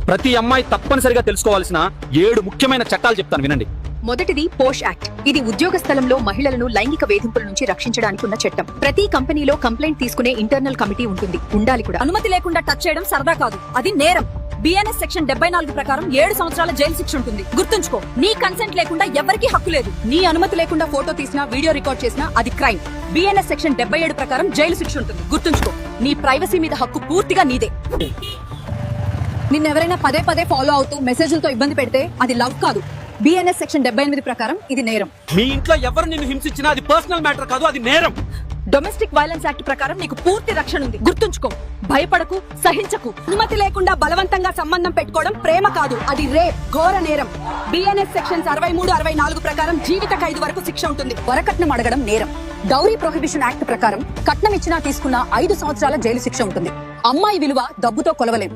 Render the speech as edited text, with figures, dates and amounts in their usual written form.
ప్రతి అమ్మాయి తప్పనిసరిగా తెలుసుకోవాల్సిన 7 ముఖ్యమైన చట్టాలు చెప్తాను వినండి. మొదటిది పోష్ యాక్ట్. ఇది ఉద్యోగ స్థలంలో మహిళలను లైంగిక వేధింపుల నుంచి రక్షించడానికి ఉన్న చట్టం. ప్రతి కంపెనీలో కంప్లైంట్ తీసుకునే ఇంటర్నల్ కమిటీ ఉంటుంది, ఉండాలి కూడా. అనుమతి లేకుండా టచ్ చేయడం సరదా కాదు, అది నేరం. బిఎన్ఎస్ సెక్షన్ 74 ప్రకారం 7 సంవత్సరాల జైలు శిక్ష ఉంటుంది. గుర్తుంచుకో, నీ కన్సెంట్ లేకుండా ఎవరికీ హక్కు లేదు. నీ అనుమతి లేకుండా ఫోటో తీసినా, వీడియో రికార్డ్ చేసినా అది క్రైమ్. బిఎన్ఎస్ సెక్షన్ 77 ప్రకారం జైలు శిక్ష ఉంటుంది. గుర్తుంచుకో, నీ ప్రైవసీ మీద హక్కు పూర్తిగా నీదే. నిన్నెవరైనా పదే పదే ఫాలో అవుతూ మెసేజ్లతో ఇబ్బంది పెడితే అది లవ్ కాదు. బిఎన్ఎస్ సెక్షన్ 78 ప్రకారం ఇది నేరం. మీ ఇంట్లో ఎవరు నిన్ను హింసించినా అది పర్సనల్ మ్యాటర్ కాదు, అది నేరం. డొమెస్టిక్ వైలెన్స్ యాక్ట్ ప్రకారం నీకు పూర్తి రక్షణ ఉంది. గుర్తుంచుకో, భయపడకు, సహించకు. అనుమతి లేకుండా బలవంతంగా సంబంధం పెట్టుకోవడం ప్రేమ కాదు, అది రేప్, ఘోర నేరం. బిఎన్ఎస్ సెక్షన్స్ 63, 64 ప్రకారం జీవిత ఖైదు వరకు శిక్ష ఉంటుంది. వరకట్నం అడగడం నేరం. డౌరీ ప్రొహిబిషన్ యాక్ట్ ప్రకారం కట్నం ఇచ్చినా తీసుకున్న 5 సంవత్సరాల జైలు శిక్ష ఉంటుంది. అమ్మాయి విలువ డబ్బుతో కొలవలేం.